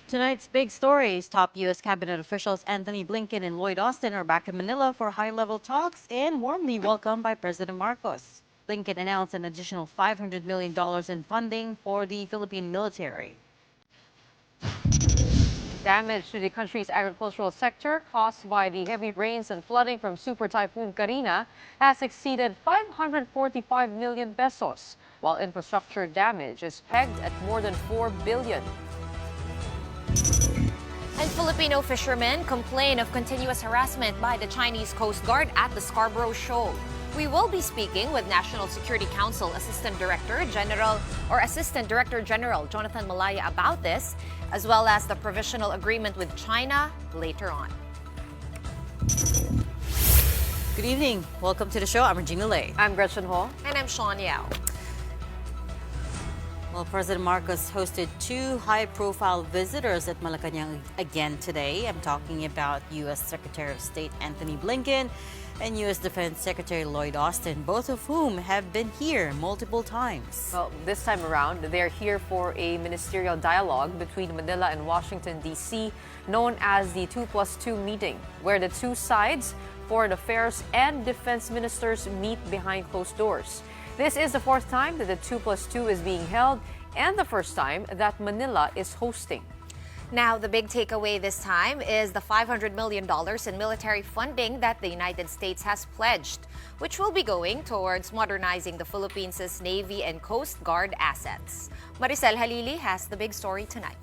Tonight's big stories. Top U.S. cabinet officials Anthony Blinken and Lloyd Austin are back in Manila for high-level talks and warmly welcomed by President Marcos. Blinken announced an additional $500 million in funding for the Philippine military. Damage to the country's agricultural sector caused by the heavy rains and flooding from Super Typhoon Karina has exceeded 545 million pesos, while infrastructure damage is pegged at more than 4 billion. And Filipino fishermen complain of continuous harassment by the Chinese Coast Guard at the Scarborough Shoal. We will be speaking with National Security Council Assistant Director General Jonathan Malaya about this, as well as the provisional agreement with China later on. Good evening. Welcome to the show. I'm Regina Lay. I'm Gretchen Ho. And I'm Sean Yao. Well, President Marcos hosted two high-profile visitors at Malacanang again today. I'm talking about U.S. Secretary of State Anthony Blinken and U.S. Defense Secretary Lloyd Austin, both of whom have been here multiple times. Well, this time around, they're here for a ministerial dialogue between Manila and Washington, D.C., known as the 2+2 meeting, where the two sides, foreign affairs and defense ministers, meet behind closed doors. This is the fourth time that the 2+2 is being held and the first time that Manila is hosting. Now, the big takeaway this time is the $500 million in military funding that the United States has pledged, which will be going towards modernizing the Philippines' Navy and Coast Guard assets. Maricel Halili has the big story tonight.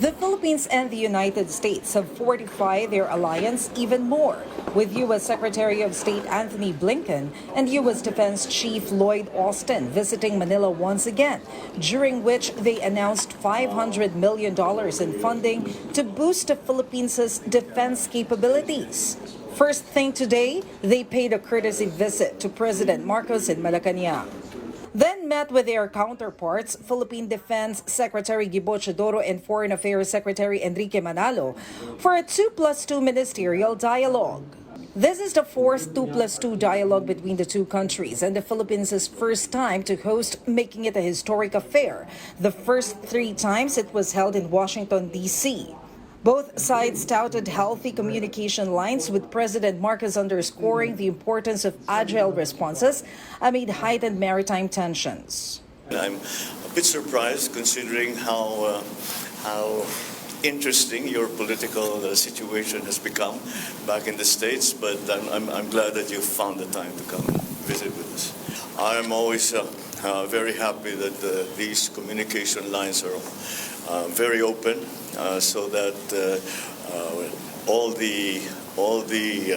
The Philippines and the United States have fortified their alliance even more, with U.S. Secretary of State Anthony Blinken and U.S. Defense Chief Lloyd Austin visiting Manila once again, during which they announced $500 million in funding to boost the Philippines' defense capabilities. First thing today, they paid a courtesy visit to President Marcos in Malacanang. Then met with their counterparts, Philippine Defense Secretary Gibo Chodoro and Foreign Affairs Secretary Enrique Manalo, for a 2+2 ministerial dialogue. This is the fourth 2+2 dialogue between the two countries and the Philippines' first time to host, making it a historic affair. The first three times it was held in Washington, D.C. Both sides touted healthy communication lines, with President Marcos underscoring the importance of agile responses amid heightened maritime tensions. I'm a bit surprised considering how interesting your political situation has become back in the States, but I'm glad that you found the time to come and visit with us. I'm always very happy that these communication lines are very open, so that all the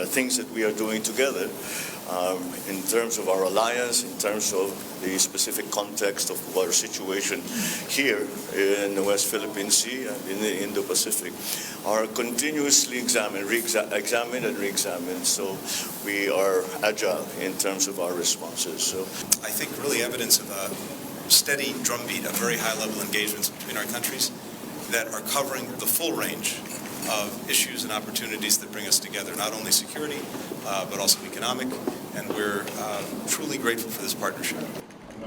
things that we are doing together, in terms of our alliance, in terms of the specific context of our situation here in the West Philippine Sea and in the Indo-Pacific, are continuously examined and re-examined. So we are agile in terms of our responses. So I think really evidence of a steady drumbeat of very high-level engagements between our countries that are covering the full range of issues and opportunities that bring us together, not only security, but also economic, and we're truly grateful for this partnership.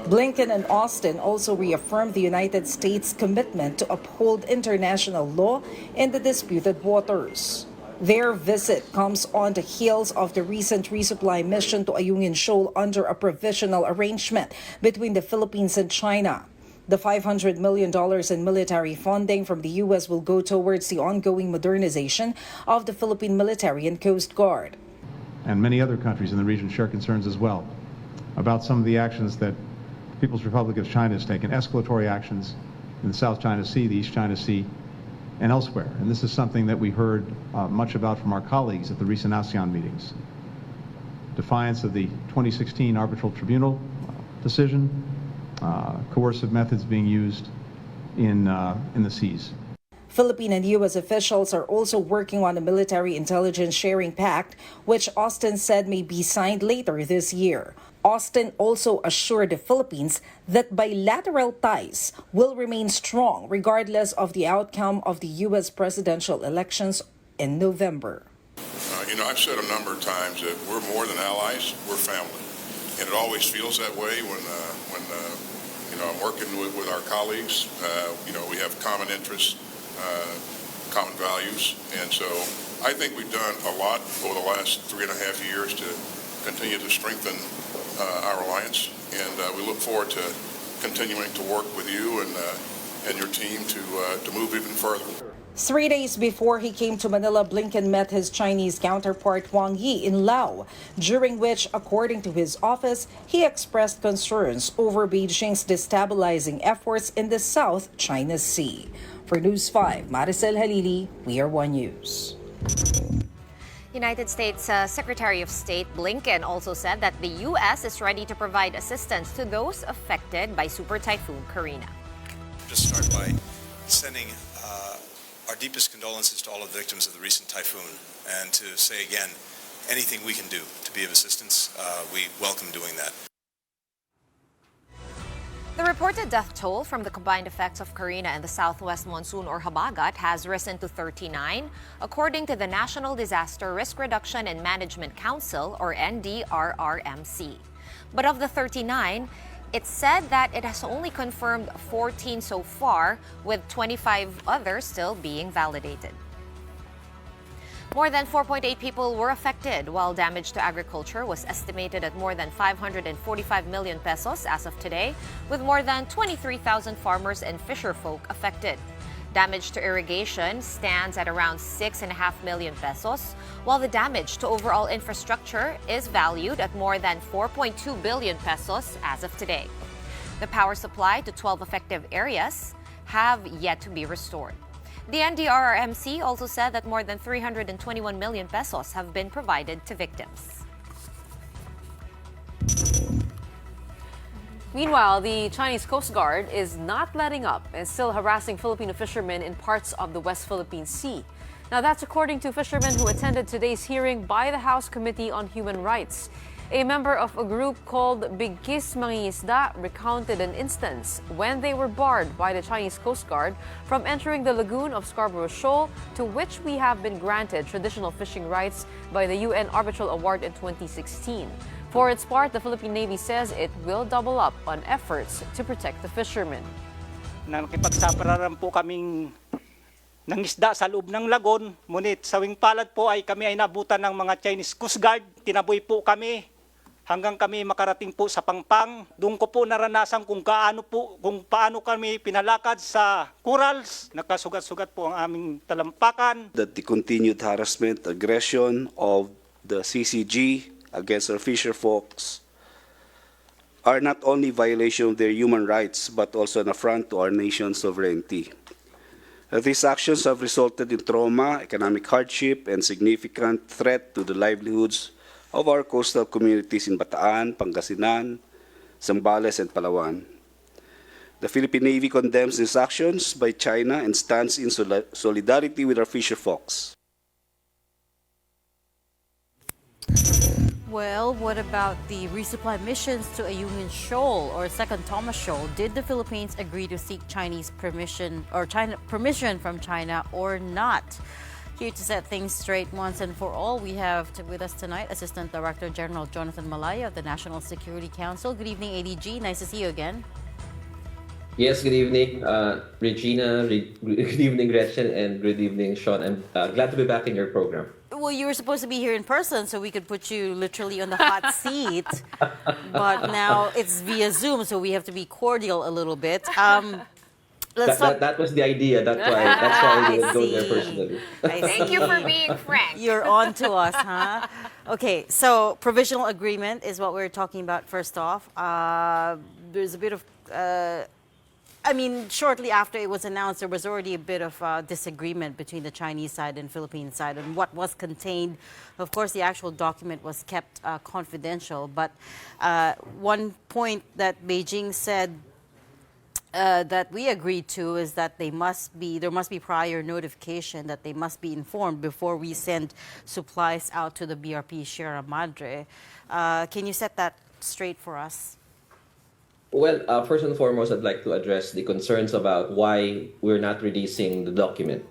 Blinken and Austin also reaffirmed the United States' commitment to uphold international law in the disputed waters. Their visit comes on the heels of the recent resupply mission to Ayungin Shoal under a provisional arrangement between the Philippines and China. The $500 million in military funding from the U.S. will go towards the ongoing modernization of the Philippine military and Coast Guard. And many other countries in the region share concerns as well about some of the actions that the People's Republic of China has taken, escalatory actions in the South China Sea, the East China Sea, and elsewhere. And this is something that we heard much about from our colleagues at the recent ASEAN meetings. Defiance of the 2016 Arbitral Tribunal decision, coercive methods being used in the seas. Philippine and U.S. officials are also working on a military intelligence sharing pact, which Austin said may be signed later this year. Austin also assured the Philippines that bilateral ties will remain strong regardless of the outcome of the U.S. presidential elections in November. I've said a number of times that we're more than allies, we're family. And it always feels that way when I'm working with our colleagues. We have common interests, common values, and so I think we've done a lot over the last 3.5 years to continue to strengthen our alliance, and we look forward to continuing to work with you and your team to move even further. 3 days before he came to Manila, Blinken met his Chinese counterpart Wang Yi in Laos, during which, according to his office, he expressed concerns over Beijing's destabilizing efforts in the South China Sea. For News 5, Maricel Halili, We Are One News. United States Secretary of State Blinken also said that the U.S. is ready to provide assistance to those affected by Super Typhoon Karina. Just start by sending our deepest condolences to all of the victims of the recent typhoon, and to say again, anything we can do to be of assistance, we welcome doing that. The reported death toll from the combined effects of Karina and the southwest monsoon or Habagat has risen to 39, according to the National Disaster Risk Reduction and Management Council, or NDRRMC. But of the 39, it said that it has only confirmed 14 so far, with 25 others still being validated. More than 4.8 people were affected, while damage to agriculture was estimated at more than 545 million pesos as of today, with more than 23,000 farmers and fisherfolk affected. Damage to irrigation stands at around 6.5 million pesos, while the damage to overall infrastructure is valued at more than 4.2 billion pesos as of today. The power supply to 12 affected areas have yet to be restored. The NDRRMC also said that more than 321 million pesos have been provided to victims. Meanwhile, the Chinese Coast Guard is not letting up and still harassing Filipino fishermen in parts of the West Philippine Sea. Now, that's according to fishermen who attended today's hearing by the House Committee on Human Rights. A member of a group called Bigkis Mangingisda recounted an instance when they were barred by the Chinese Coast Guard from entering the lagoon of Scarborough Shoal, to which we have been granted traditional fishing rights by the UN Arbitral Award in 2016. For its part, the Philippine Navy says it will double up on efforts to protect the fishermen. Nakipagsapararan po kaming nangisda sa loob ng lagon, ngunit sawing palad po ay kami ay nabutan ng mga Chinese Coast Guard. Tinaboy po kami hanggang kami makarating po sa Pangpang. Doon ko po naranasan kung paano kami pinalakad sa corals. Nakasugat-sugat po ang aming talampakan. That the continued harassment, aggression of the CCG against our fisher folks are not only violation of their human rights, but also an affront to our nation's sovereignty. These actions have resulted in trauma, economic hardship, and significant threat to the livelihoods of our coastal communities in Bataan, Pangasinan, Zambales, and Palawan. The Philippine Navy condemns these actions by China and stands in solidarity with our fisher folks. Well, what about the resupply missions to Ayungin Shoal or Second Thomas Shoal? Did the Philippines agree to seek Chinese permission from China or not? Here to set things straight once and for all, we have with us tonight Assistant Director General Jonathan Malaya of the National Security Council. Good evening, ADG. Nice to see you again. Yes, good evening, Regina. Good evening, Gretchen, and good evening, Sean. I'm glad to be back in your program. Well, you were supposed to be here in person, so we could put you literally on the hot seat. But now it's via Zoom, so we have to be cordial a little bit. That was the idea. That's why we would go there personally. Thank you for being frank. You're on to us, huh? Okay, so provisional agreement is what we're talking about first off. There's a bit of... shortly after it was announced, there was already a bit of disagreement between the Chinese side and Philippine side on what was contained. Of course, the actual document was kept confidential, but one point that Beijing said that we agreed to is that there must be prior notification, that they must be informed before we send supplies out to the BRP Sierra Madre. Can you set that straight for us? Well, first and foremost, I'd like to address the concerns about why we're not releasing the document.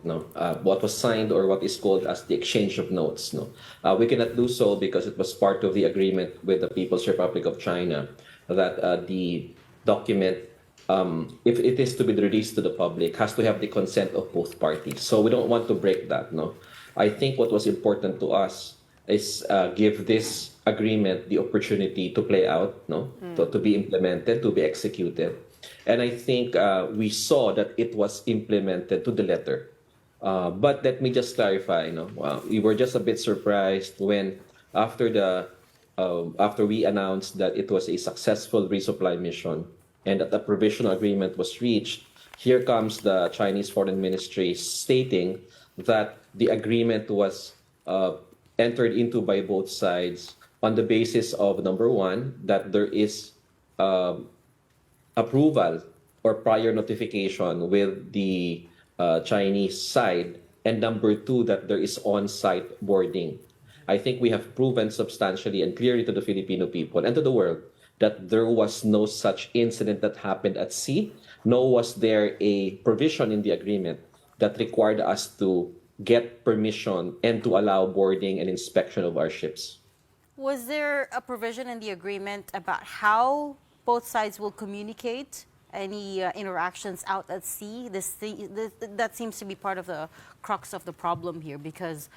What was signed, or what is called as the exchange of notes. We cannot do so because it was part of the agreement with the People's Republic of China that the document if it is to be released to the public, has to have the consent of both parties. So we don't want to break that. No, I think what was important to us is give this agreement the opportunity to play out, no, to be implemented, to be executed, and I think we saw that it was implemented to the letter. But let me just clarify, we were just a bit surprised when after the after we announced that it was a successful resupply mission and that the provisional agreement was reached, here comes the Chinese Foreign Ministry stating that the agreement was entered into by both sides on the basis of number one, that there is approval or prior notification with the Chinese side, and number two, that there is on-site boarding. I think we have proven substantially and clearly to the Filipino people and to the world that there was no such incident that happened at sea, nor was there a provision in the agreement that required us to get permission and to allow boarding and inspection of our ships. Was there a provision in the agreement about how both sides will communicate any interactions out at sea? That seems to be part of the crux of the problem here, because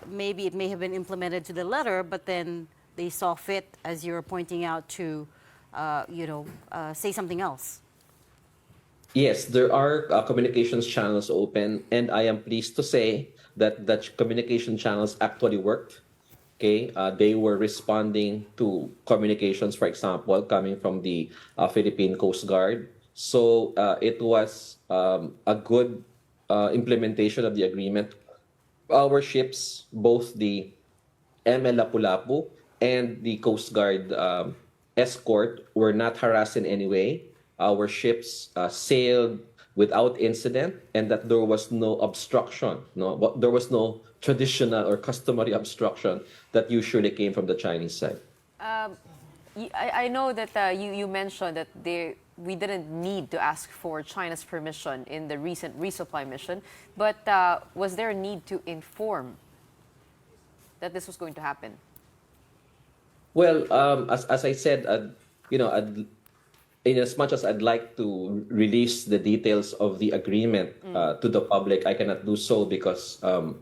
maybe it may have been implemented to the letter, but then they saw fit, as you're pointing out, to say something else. Yes, there are communications channels open, and I am pleased to say that the communication channels actually worked. Okay, they were responding to communications, for example, coming from the Philippine Coast Guard. So it was a good implementation of the agreement. Our ships, both the ML Lapu-Lapu and the Coast Guard escort, were not harassed in any way. Our ships sailed without incident, and that there was no obstruction. No, there was no traditional or customary obstruction that usually came from the Chinese side. I know that you mentioned that we didn't need to ask for China's permission in the recent resupply mission, but was there a need to inform that this was going to happen? Well, as I said, in as much as I'd like to release the details of the agreement to the public, I cannot do so because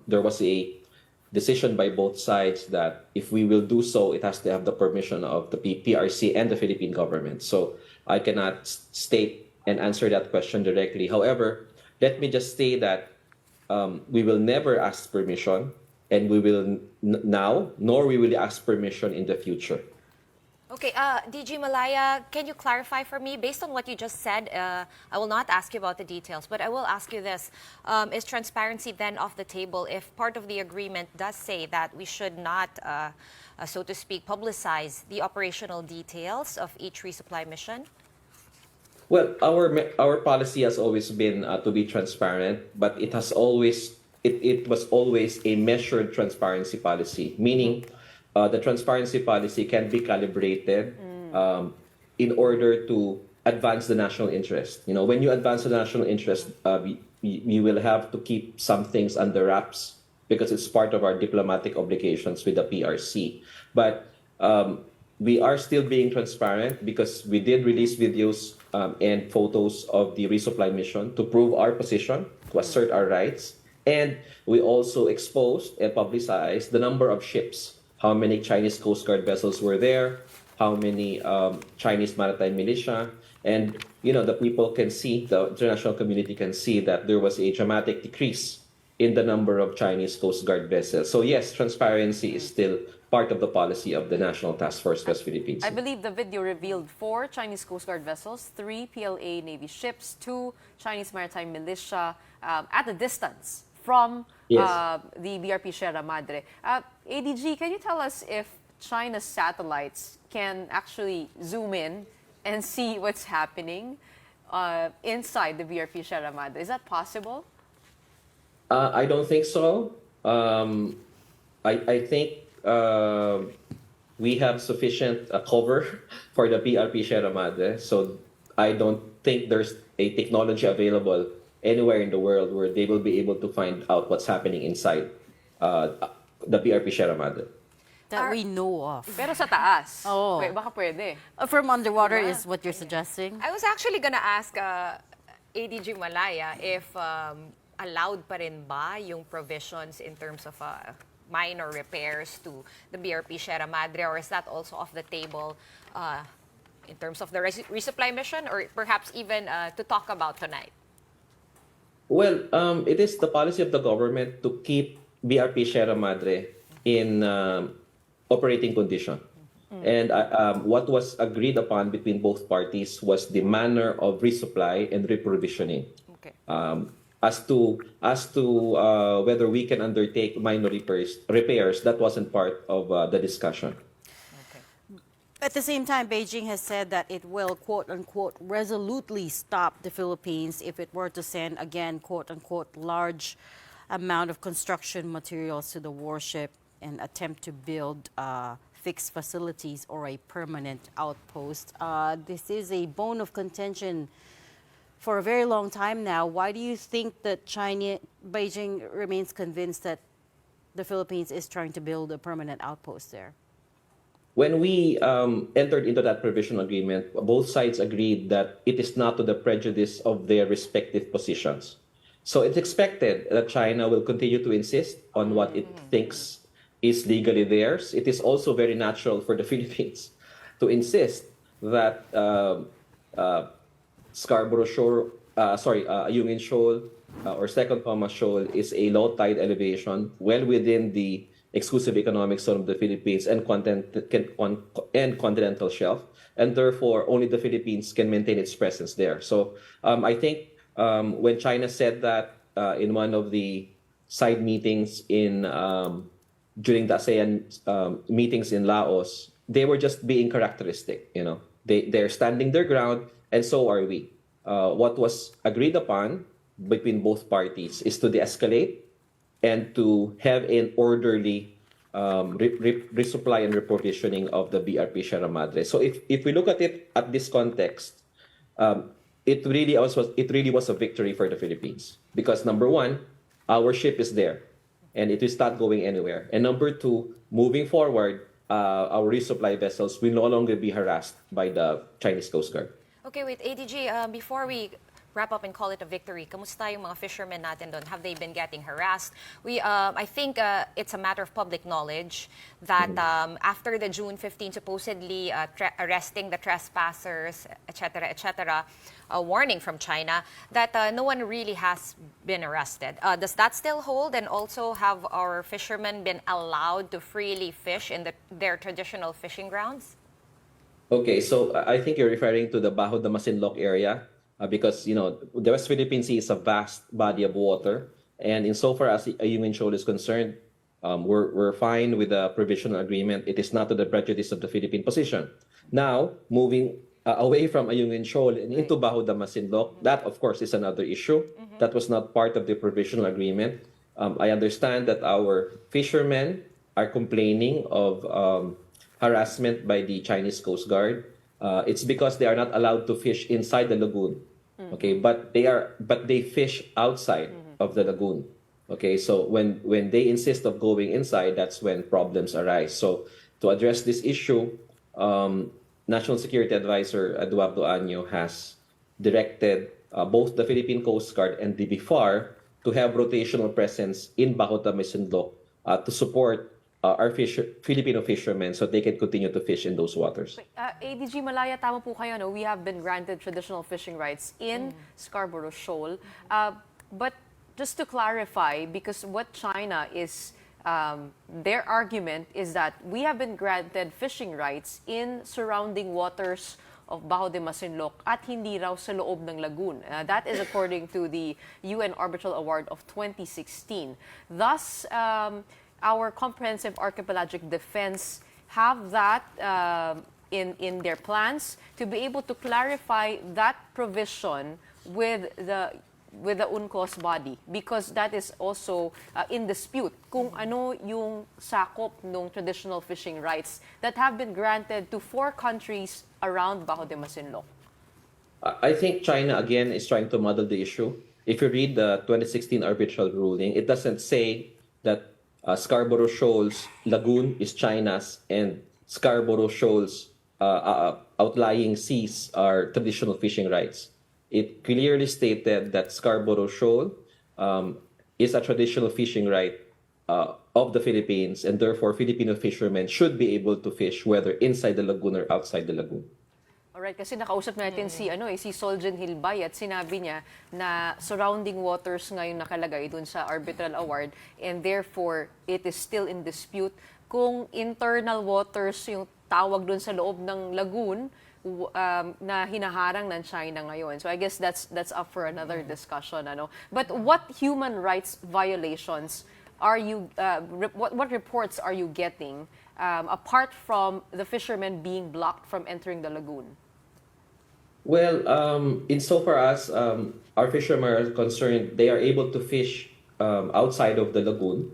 there was a decision by both sides that if we will do so, it has to have the permission of the PRC and the Philippine government. So I cannot state and answer that question directly. However, let me just say that we will never ask permission, and we will now, nor we will ask permission in the future. Okay, DG Malaya, can you clarify for me, based on what you just said, I will not ask you about the details, but I will ask you this. Is transparency then off the table if part of the agreement does say that we should not, so to speak, publicize the operational details of each resupply mission? Well, our policy has always been to be transparent, but it has always it was always a measured transparency policy, meaning the transparency policy can be calibrated in order to advance the national interest. When you advance the national interest, you will have to keep some things under wraps because it's part of our diplomatic obligations with the PRC. But we are still being transparent because we did release videos and photos of the resupply mission to prove our position, to assert our rights. And we also exposed and publicized the number of ships, how many Chinese Coast Guard vessels were there, how many Chinese maritime militia, and the people can see, the international community can see that there was a dramatic decrease in the number of Chinese Coast Guard vessels. So yes, transparency is still part of the policy of the National Task Force West Philippines. I believe the video revealed 4 Chinese Coast Guard vessels, 3 PLA Navy ships, 2 Chinese maritime militia at a distance from Yes. the BRP Sierra Madre. ADG, can you tell us if China's satellites can actually zoom in and see what's happening inside the BRP Sierra Madre? Is that possible? I don't think so. I think we have sufficient cover for the PRP Sierra Madre, so I don't think there's a technology available anywhere in the world where they will be able to find out what's happening inside the PRP Sierra Madre. That we know of. Pero sa taas. Oo. Baka pwede. From underwater is what you're suggesting? I was actually gonna ask ADG Malaya if allowed pa rin ba yung provisions in terms of minor repairs to the BRP Sierra Madre, or is that also off the table in terms of the resupply mission, or perhaps even to talk about tonight? Well, it is the policy of the government to keep BRP Sierra Madre in operating condition. And what was agreed upon between both parties was the manner of resupply and reprovisioning. Okay. As to whether we can undertake minor repairs, that wasn't part of the discussion. At the same time, Beijing has said that it will, quote unquote, resolutely stop the Philippines if it were to send, again, quote unquote, large amount of construction materials to the warship and attempt to build fixed facilities or a permanent outpost. This is a bone of contention for a very long time now. Why do you think that Beijing remains convinced that the Philippines is trying to build a permanent outpost there? When we entered into that provisional agreement, both sides agreed that it is not to the prejudice of their respective positions. So it's expected that China will continue to insist on what it thinks is legally theirs. It is also very natural for the Philippines to insist that Scarborough Shoal, Ayungin Shoal or Second Thomas Shoal is a low tide elevation well within the exclusive economic zone of the Philippines and continental shelf, and therefore only the Philippines can maintain its presence there. So I think when China said that in one of the side meetings during the ASEAN meetings in Laos, they were just being characteristic. You know, they're standing their ground, and so are we. What was agreed upon between both parties is to de-escalate and to have an orderly resupply and reprovisioning of the BRP Sierra Madre. So if we look at it at this context, it really was a victory for the Philippines because number one, our ship is there and it will start going anywhere. And number two, moving forward, our resupply vessels will no longer be harassed by the Chinese Coast Guard. Okay, wait, ADG, before we wrap up and call it a victory, kamusta yung mga fishermen natin doon? Have they been getting harassed? I think it's a matter of public knowledge that after the June 15 supposedly arresting the trespassers, etc., a warning from China, that no one really has been arrested. Does that still hold? And also, have our fishermen been allowed to freely fish in their traditional fishing grounds? Okay, so I think you're referring to the Bajo de Masinloc area. Because, you know, the West Philippine Sea is a vast body of water. And insofar as the Ayungin Shoal is concerned, we're fine with the provisional agreement. It is not to the prejudice of the Philippine position. Now, moving away from Ayungin Shoal and into Bajo de Masinloc, that, of course, is another issue. That was not part of the provisional agreement. I understand that our fishermen are complaining of harassment by the Chinese Coast Guard. It's because they are not allowed to fish inside the lagoon. Okay, but they fish outside of the lagoon. Okay, so when they insist of going inside, that's when problems arise. So to address this issue, National Security Advisor Eduardo Año has directed both the Philippine Coast Guard and the BIFAR to have rotational presence in Bajo de Masinloc to support our Filipino fishermen so they can continue to fish in those waters. ADG Malaya, tama po kayo, no? We have been granted traditional fishing rights in Scarborough Shoal. But just to clarify, because what China is, their argument is that we have been granted fishing rights in surrounding waters of Bajo de Masinloc at hindi raw sa loob ng lagoon. That is according to the UN Arbitral Award of 2016. Thus, our comprehensive archipelagic defense have that in their plans to be able to clarify that provision with the UNCLOS body, because that is also in dispute kung ano yung sakop ng traditional fishing rights that have been granted to 4 countries around Bajo de Masinloc. I think China again is trying to muddle the issue. If you read the 2016 arbitral ruling, it doesn't say that Scarborough Shoals Lagoon is China's, and Scarborough Shoals outlying seas are traditional fishing rights. It clearly stated that Scarborough Shoal is a traditional fishing right of the Philippines, and therefore Filipino fishermen should be able to fish whether inside the lagoon or outside the lagoon. Alright, kasi nakausap natin si Soljan Hilbay at sinabi niya na surrounding waters ngayon nakalagay dun sa arbitral award, and therefore it is still in dispute kung internal waters yung tawag dun sa loob ng lagoon na hinaharang ng China ngayon. So I guess that's up for another discussion, ano. But what human rights violations are you what reports are you getting apart from the fishermen being blocked from entering the lagoon? Well, insofar as our fishermen are concerned, they are able to fish outside of the lagoon,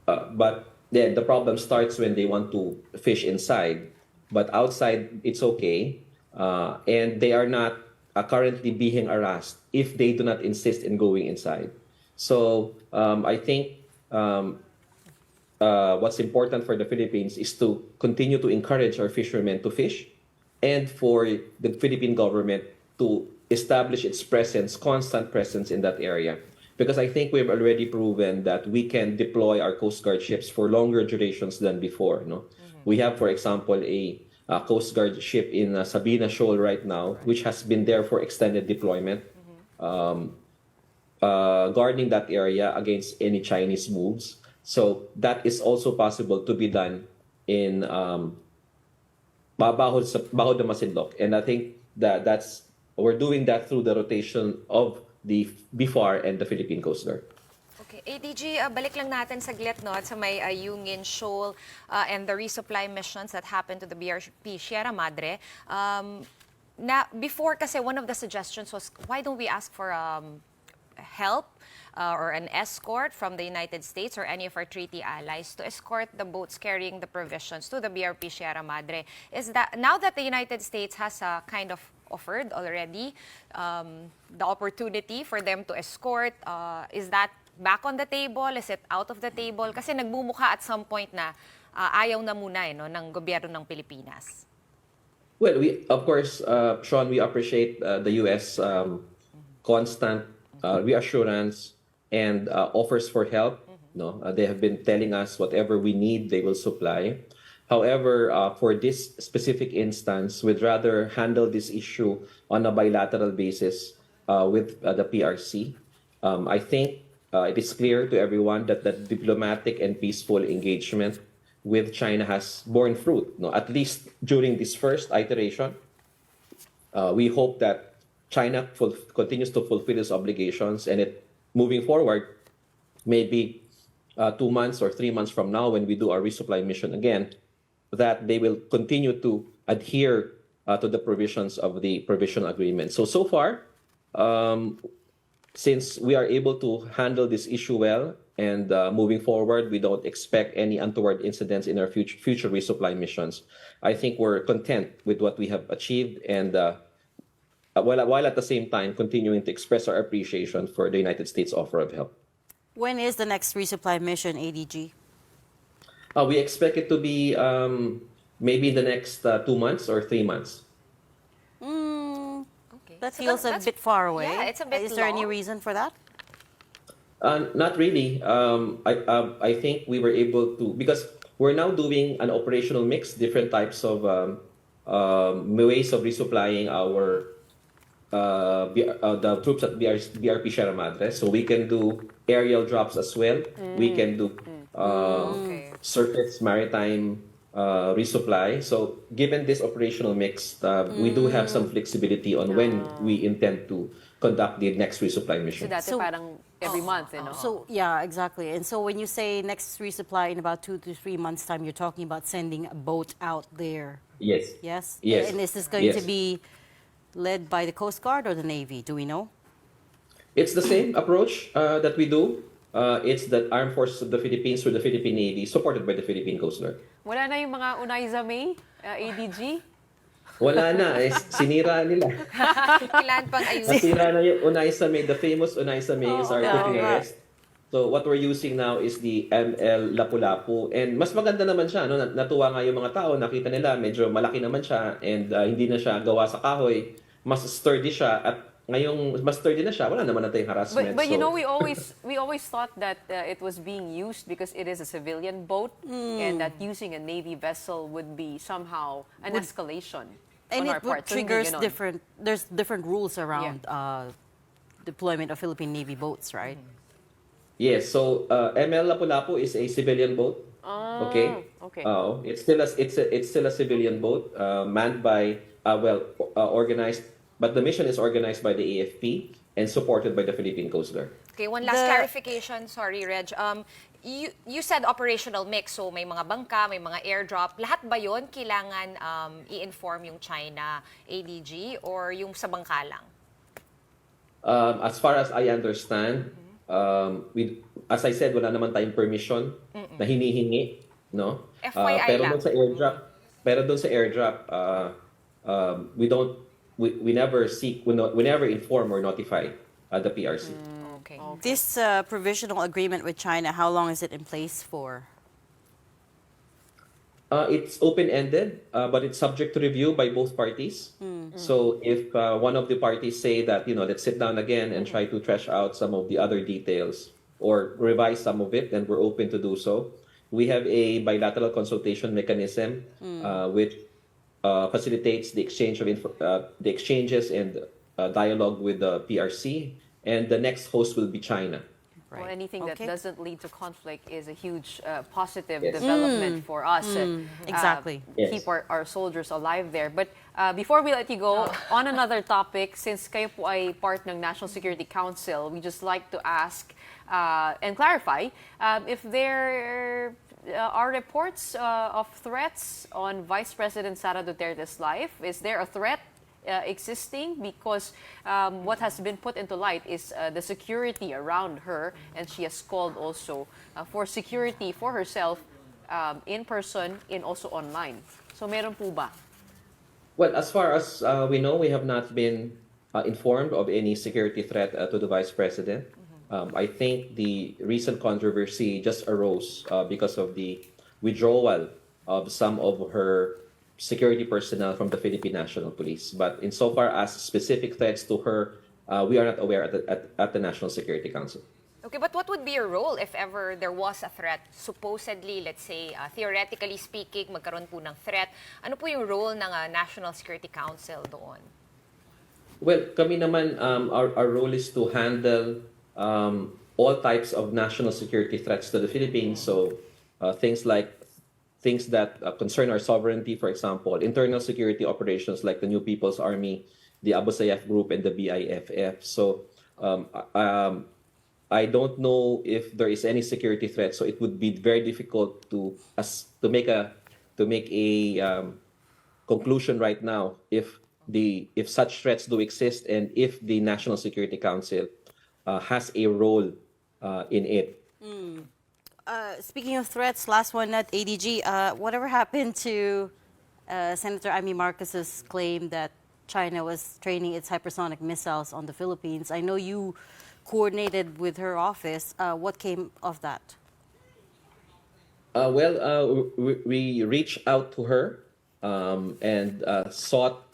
but then the problem starts when they want to fish inside. But outside, it's okay, and they are not currently being harassed if they do not insist in going inside. So I think what's important for the Philippines is to continue to encourage our fishermen to fish, and for the Philippine government to establish its presence, constant presence in that area. Because I think we've already proven that we can deploy our Coast Guard ships for longer durations than before. No? We have, for example, a Coast Guard ship in Sabina Shoal right now, which has been there for extended deployment, guarding that area against any Chinese moves. So that is also possible to be done in Baho de Masinloc. And I think that's we're doing that through the rotation of the BIFAR and the Philippine Coast Guard. Okay, ADG, balik lang natin saglit no, at sa may Yungin Shoal and the resupply missions that happened to the BRP Sierra Madre. Before kasi one of the suggestions was, why don't we ask for help or an escort from the United States or any of our treaty allies to escort the boats carrying the provisions to the BRP Sierra Madre? Is that now that the United States has kind of offered already the opportunity for them to escort, is that back on the table? Is it out of the table? Kasi nagbumukha at some point na ayaw na muna no, ng gobyerno ng Pilipinas. Well, we of course, Sean, we appreciate the U.S. Constant reassurance and offers for help. No, they have been telling us whatever we need, they will supply. However, for this specific instance, we'd rather handle this issue on a bilateral basis with the PRC. I think it is clear to everyone that the diplomatic and peaceful engagement with China has borne fruit. No, at least during this first iteration, we hope that China continues to fulfill its obligations, and moving forward, maybe 2 months or 3 months from now, when we do our resupply mission again, that they will continue to adhere to the provisions of the provisional agreement. So far, since we are able to handle this issue well, and moving forward, we don't expect any untoward incidents in our future resupply missions. I think we're content with what we have achieved, and while at the same time continuing to express our appreciation for the United States' offer of help. When is the next resupply mission, ADG? We expect it to be maybe in the next 2 months or 3 months. Okay. That feels a bit far away. Yeah, it's a bit Is there any long. reason for that? Not really. I think we were able to, because we're now doing an operational mix, different types of ways of resupplying our the troops at BRP Sierra Madre. So we can do aerial drops as well. We can do surface maritime resupply. So given this operational mix, we do have some flexibility on when we intend to conduct the next resupply mission. So parang every month, you know. So, yeah, exactly. And so when you say next resupply in about 2 to 3 months' time, you're talking about sending a boat out there. Yes. Yes? Yes. And is this going to be led by the Coast Guard or the Navy? Do we know? It's the same approach that we do. It's the Armed Forces of the Philippines through the Philippine Navy, supported by the Philippine Coast Guard. Wala na yung mga Unay Zamay, ADG? Wala na, sinira nila. Kailan pang ayusin? Nasira na yung Unay Samay, the famous Unay Samay is our putting arrest. So what we're using now is the ML Lapu-Lapu, and mas maganda naman siya, no? Natuwa nga yung mga tao, nakita nila medyo malaki naman siya, and hindi na siya gawa sa kahoy, mas sturdy siya, at ngayong mas sturdy na siya, wala naman na tayong harassment. But you know, So we always thought that it was being used because it is a civilian boat, and that using a navy vessel would be somehow an escalation And on our it would part. So, hindi triggers ganon. there's different rules around deployment of Philippine Navy boats, right? yes, so ML Lapu-Lapu is a civilian boat. Okay. Okay. It's still a civilian boat, manned by organized, but the mission is organized by the AFP and supported by the Philippine Coast Guard. Okay, one last The- clarification. Sorry, Reg. You said operational mix, so may mga bangka, may mga airdrop. Lahat ba yon kailangan i-inform yung China ADG or yung sa bangka lang? As far as I understand, as I said, wala naman tayong permission na hinihingi, no? FYI Pero lang. doon sa airdrop, we never we never inform or notify the PRC. Okay. This provisional agreement with China, how long is it in place for? It's open-ended, but it's subject to review by both parties. So if one of the parties say that, let's sit down again and try to thresh out some of the other details or revise some of it, then we're open to do so. We have a bilateral consultation mechanism, which facilitates the exchanges and dialogue with the PRC, and the next host will be China. Well, anything that Okay. doesn't lead to conflict is a huge positive Yes. development for us. Exactly. Yes. Keep our soldiers alive there. But before we let you go, on another topic, since kayo po ay part ng National Security Council, we just like to ask and clarify if there are reports of threats on Vice President Sara Duterte's life. Is there a threat existing? Because what has been put into light is the security around her, and she has called also for security for herself in person and also online. So meron po ba? Well, as far as we know, we have not been informed of any security threat to the Vice President. I think the recent controversy just arose because of the withdrawal of some of her security personnel from the Philippine National Police. But insofar as specific threats to her, we are not aware at the National Security Council. Okay, but what would be your role if ever there was a threat? Supposedly, let's say, theoretically speaking, magkaroon po ng threat. Ano po yung role ng National Security Council doon? Well, kami naman, our role is to handle all types of national security threats to the Philippines. So things that concern our sovereignty, for example, internal security operations like the New People's Army, the Abu Sayyaf Group, and the BIFF. So I don't know if there is any security threat. So it would be very difficult to make a conclusion right now if such threats do exist and if the National Security Council has a role in it. Speaking of threats, last one at ADG. Whatever happened to Senator Amy Marcos's claim that China was training its hypersonic missiles on the Philippines? I know you coordinated with her office. What came of that? We reached out to her and sought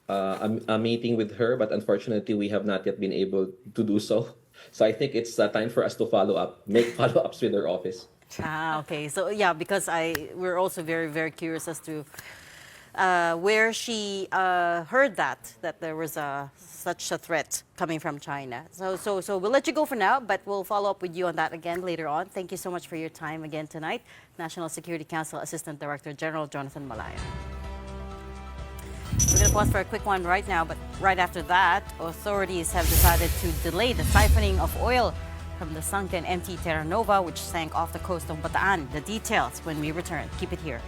a meeting with her, but unfortunately, we have not yet been able to do so. So I think it's time for us to make follow-ups with her office. Okay. So yeah, because we're also very, very curious as to where she heard that there was such a threat coming from China. So we'll let you go for now, but we'll follow up with you on that again later on. Thank you so much for your time again tonight, National Security Council Assistant Director General Jonathan Malaya. We're going to pause for a quick one right now, but right after that, authorities have decided to delay the siphoning of oil from the sunken MT Terra Nova, which sank off the coast of Bataan. The details when we return. Keep it here.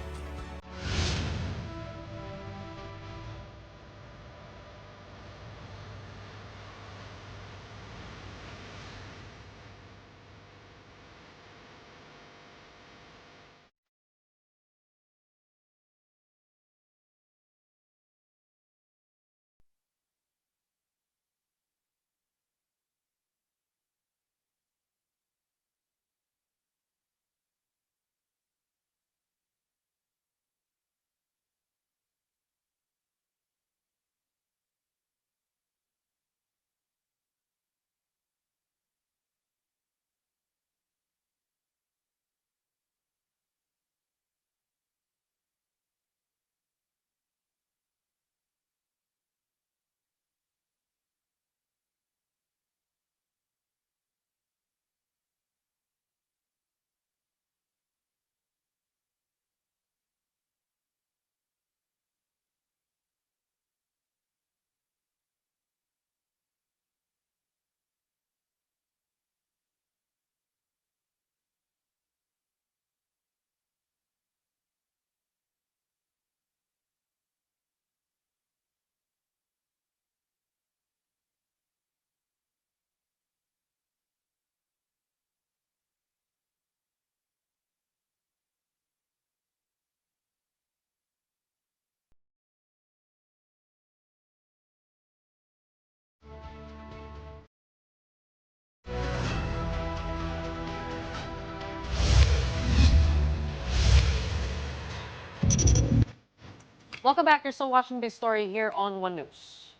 Welcome back. You're still watching Big Story here on One News.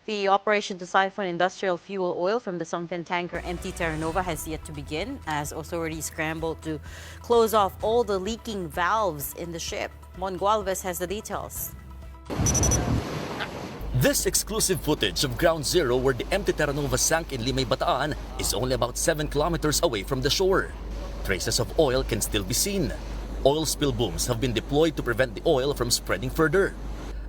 The operation to siphon industrial fuel oil from the sunken tanker MT Terra Nova has yet to begin as authorities scramble to close off all the leaking valves in the ship. Mon Gualvez has the details. This exclusive footage of Ground Zero where the MT Terra Nova sank in Limay, Bataan is only about 7 kilometers away from the shore. Traces of oil can still be seen. Oil spill booms have been deployed to prevent the oil from spreading further.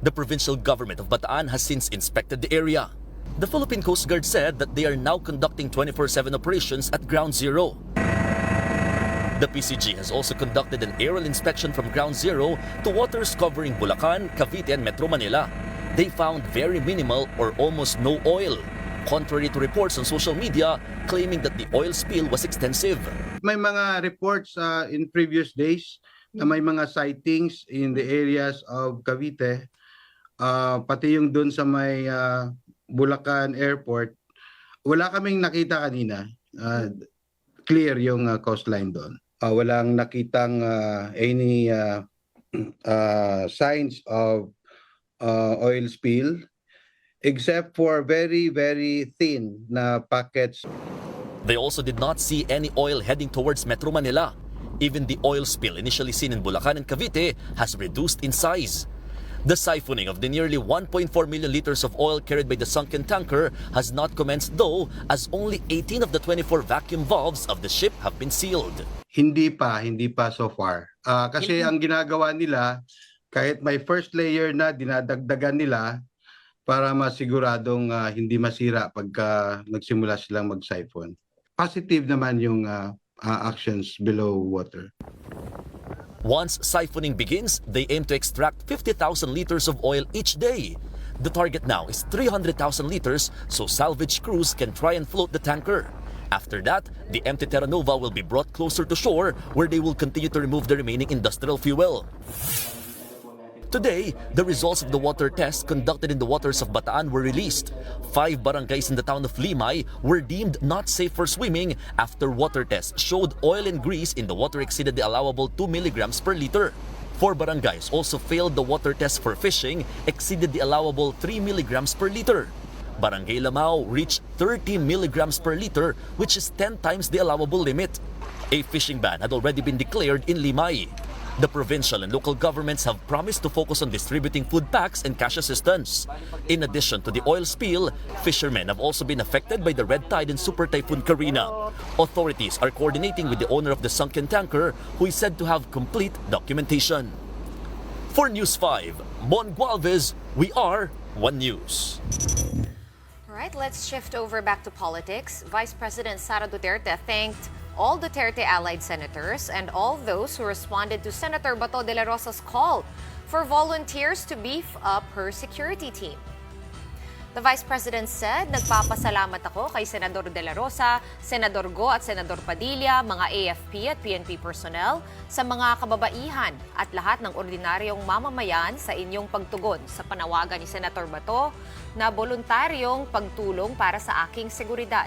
The provincial government of Bataan has since inspected the area. The Philippine Coast Guard said that they are now conducting 24/7 operations at Ground Zero. The PCG has also conducted an aerial inspection from Ground Zero to waters covering Bulacan, Cavite, and Metro Manila. They found very minimal or almost no oil, contrary to reports on social media claiming that the oil spill was extensive. May mga reports in previous days na may mga sightings in the areas of Cavite, pati yung dun sa may Bulacan Airport. Wala kaming nakita kanina. Clear yung coastline doon. Walang nakitang any signs of oil spill except for very, very thin na packets. They also did not see any oil heading towards Metro Manila. Even the oil spill initially seen in Bulacan and Cavite has reduced in size. The siphoning of the nearly 1.4 million liters of oil carried by the sunken tanker has not commenced though, as only 18 of the 24 vacuum valves of the ship have been sealed. Hindi pa so far. Kasi ang ginagawa nila, kahit may first layer na, dinadagdagan nila para masiguradong hindi masira pagka nagsimula silang mag-siphon. Positive naman yung actions below water. Once siphoning begins, they aim to extract 50,000 liters of oil each day. The target now is 300,000 liters so salvage crews can try and float the tanker. After that, the MT Terra Nova will be brought closer to shore where they will continue to remove the remaining industrial fuel. Today, the results of the water test conducted in the waters of Bataan were released. 5 barangays in the town of Limay were deemed not safe for swimming after water tests showed oil and grease in the water exceeded the allowable 2 milligrams per liter. 4 barangays also failed the water test for fishing, exceeded the allowable 3 milligrams per liter. Barangay Lamao reached 30 milligrams per liter, which is 10 times the allowable limit. A fishing ban had already been declared in Limay. The provincial and local governments have promised to focus on distributing food packs and cash assistance. In addition to the oil spill, fishermen have also been affected by the red tide and Super Typhoon Karina. Authorities are coordinating with the owner of the sunken tanker, who is said to have complete documentation. For News 5, Mon Gualvez, we are One News. All right, let's shift over back to politics. Vice President Sara Duterte thanked all Duterte allied senators and all those who responded to Senator Bato de la Rosa's call for volunteers to beef up her security team. The Vice President said, "Nagpapasalamat ako kay Senador de la Rosa, Senador Go at Senador Padilla, mga AFP at PNP personnel, sa mga kababaihan at lahat ng ordinaryong mamamayan sa inyong pagtugon sa panawagan ni Senator Bato na voluntaryong pagtulong para sa aking seguridad."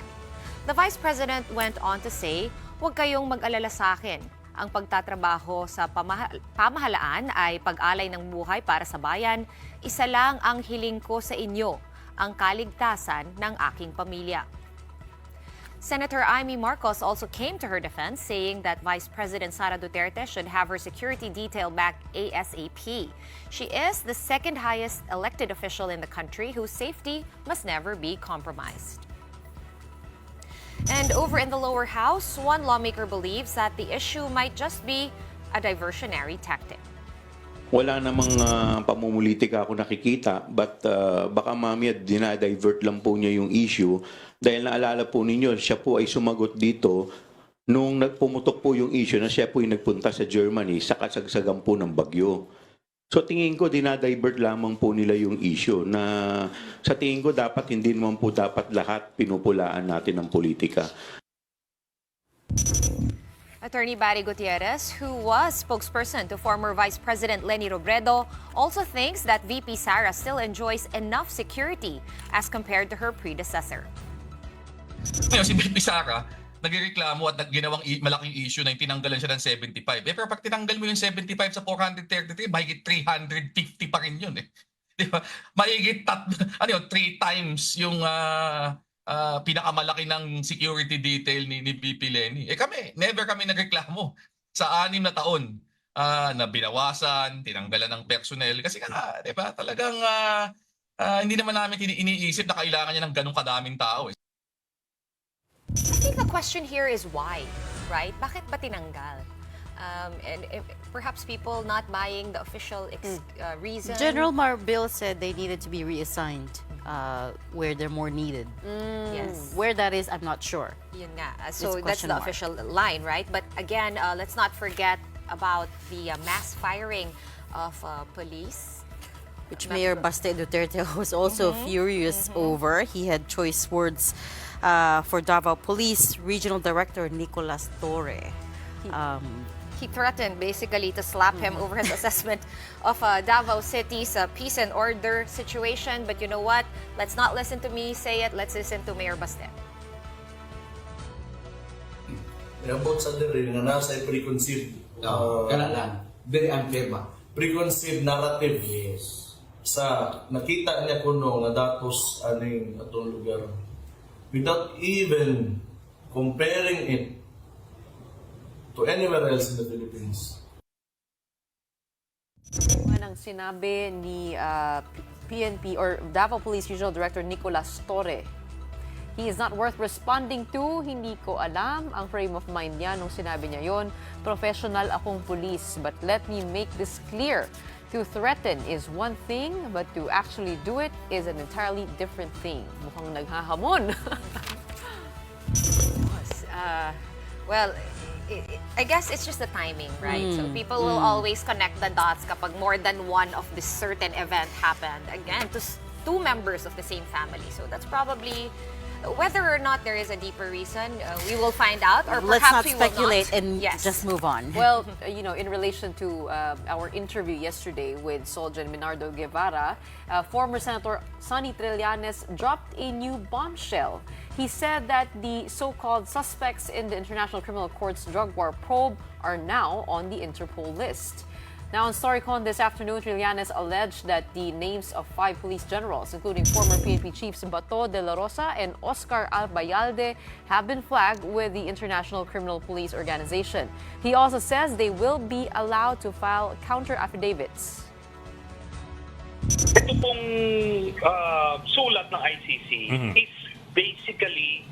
The Vice President went on to say, "Huwag kayong mag-alala sa akin. Ang pagtatrabaho sa pamahalaan ay pag-alay ng buhay para sa bayan. Isa lang ang hiling ko sa inyo, ang kaligtasan ng aking pamilya." Senator Amy Marcos also came to her defense, saying that Vice President Sara Duterte should have her security detail back ASAP. She is the second highest elected official in the country whose safety must never be compromised. And over in the lower house, one lawmaker believes that the issue might just be a diversionary tactic. Wala namang pamumulitika ako nakikita, but baka mamaya dinadivert lang po niya yung issue dahil naalala po ninyo, siya po ay sumagot dito nung nagpumutok po yung issue na siya po ay nagpunta sa Germany sa kasagsagan po ng bagyo. So tingin ko dinadivert lamang po nila yung issue na sa tingin ko dapat hindi naman po dapat lahat pinupulaan natin ng politika. Attorney Barry Gutierrez, who was spokesperson to former Vice President Leni Robredo, also thinks that VP Sara still enjoys enough security as compared to her predecessor. Ngayon, si VP Sara, nagrereklamo at ginawang malaking issue na yung tinanggalan siya ng 75. Pero pag tinanggal mo yung 75 sa 433, mahigit 350 pa rin yun eh. Di ba? Mahigit 3 times yung pinakamalaki ng security detail ni VP Lenny. Kami, never kami nagreklamo sa 6 na taon na binawasan, tinanggalan ng personnel. Kasi di ba, talagang hindi naman namin iniisip na kailangan niya ng ganong kadaming tao. I think the question here is why, right? Bakit ba tinanggal? And perhaps people not buying the official reason. General Marbil said they needed to be reassigned where they're more needed. Yes. Where that is, I'm not sure. Yun nga. So It's that's question the mark. official line, right? But again, let's not forget about the mass firing of police. Which Mayor Baste Duterte was also furious over. He had choice words for Davao Police Regional Director Nicolas Torre. He threatened basically to slap him over his assessment of Davao City's peace and order situation. But you know what? Let's not listen to me say it. Let's listen to Mayor Baste. About sa diri nga nasa preconceived very unfair ba? Preconceived narrative sa nakita niya kuno nga datos aning atong lugar without even comparing it to anywhere else in the Philippines. Anong sinabi ni PNP or Davao Police Regional Director Nicolas Torre? He is not worth responding to. Hindi ko alam ang frame of mind niya nung sinabi niya yon. Professional akong police, but let me make this clear. To threaten is one thing, but to actually do it is an entirely different thing. Mukhang naghahamon. Well, I guess it's just the timing, right? So people will always connect the dots kapag more than one of this certain event happened. Again, to two members of the same family. So that's probably, whether or not there is a deeper reason, we will find out, or Let's perhaps not we will speculate not. and just move on. Well, in relation to our interview yesterday with Soljan Minardo Guevara, former Senator Sonny Trillanes dropped a new bombshell. He said that the so-called suspects in the International Criminal Court's drug war probe are now on the Interpol list. Now, on Storycon this afternoon, Trillanes alleged that the names of 5 police generals, including former PNP chiefs Bato de la Rosa and Oscar Albayalde, have been flagged with the International Criminal Police Organization. He also says they will be allowed to file counter-affidavits. Ito pong sulat ng ICC is basically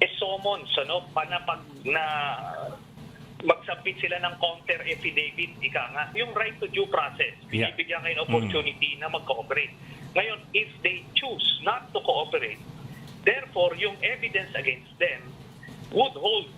a summons, para pag na mag-submit sila ng counter-affidavit, ika nga. Yung right to due process, binibigyan kayo ng opportunity na mag-cooperate. Ngayon, if they choose not to cooperate, therefore, yung evidence against them would hold.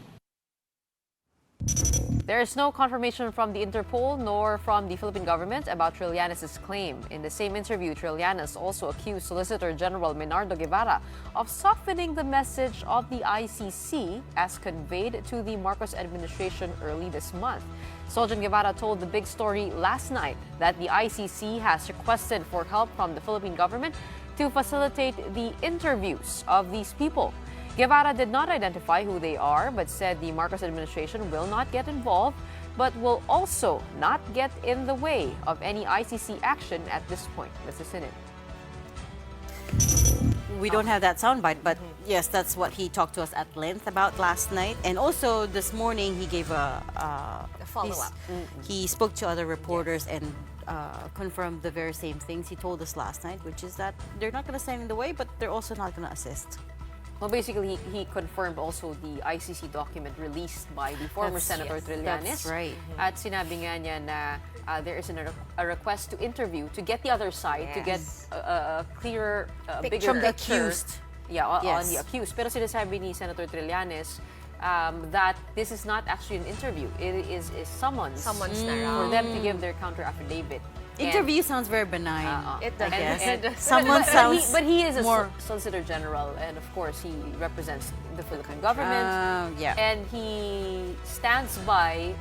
There is no confirmation from the Interpol nor from the Philippine government about Trillanes' claim. In the same interview, Trillanes also accused Solicitor General Minardo Guevara of softening the message of the ICC as conveyed to the Marcos administration early this month. Soljan Guevara told The Big Story last night that the ICC has requested for help from the Philippine government to facilitate the interviews of these people. Guevara did not identify who they are, but said the Marcos administration will not get involved, but will also not get in the way of any ICC action at this point. Let's listen in. We don't have that soundbite, but yes, that's what he talked to us at length about last night. And also this morning, he gave a follow-up. He spoke to other reporters and confirmed the very same things he told us last night, which is that they're not going to stand in the way, but they're also not going to assist. Well, basically, he confirmed also the ICC document released by the former Senator Trillanes. That's right. At sinabi nga niya na there is a request to interview, to get the other side, to get a clearer, bigger From the picture. accused. Yeah, on the accused. Pero sinasabi ni Senator Trillanes that this is not actually an interview. It is a summons for them to give their counter-affidavit. Interview sounds very benign. It I does. guess. Someone sounds but he is a more Solicitor General, and of course he represents the Philippine government. And he stands by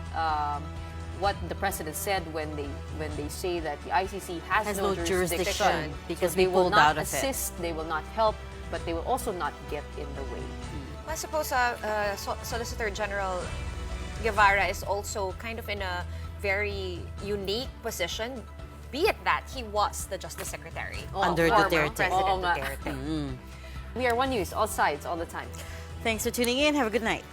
what the president said when they say that the ICC has no jurisdiction because so they we will pulled not out of it. assist, they will not help, but they will also not get in the way. I suppose Solicitor General Guevara is also kind of in a very unique position, be it that he was the Justice Secretary Under former Duterte. President Duterte. We are One News, all sides, all the time. Thanks for tuning in. Have a good night.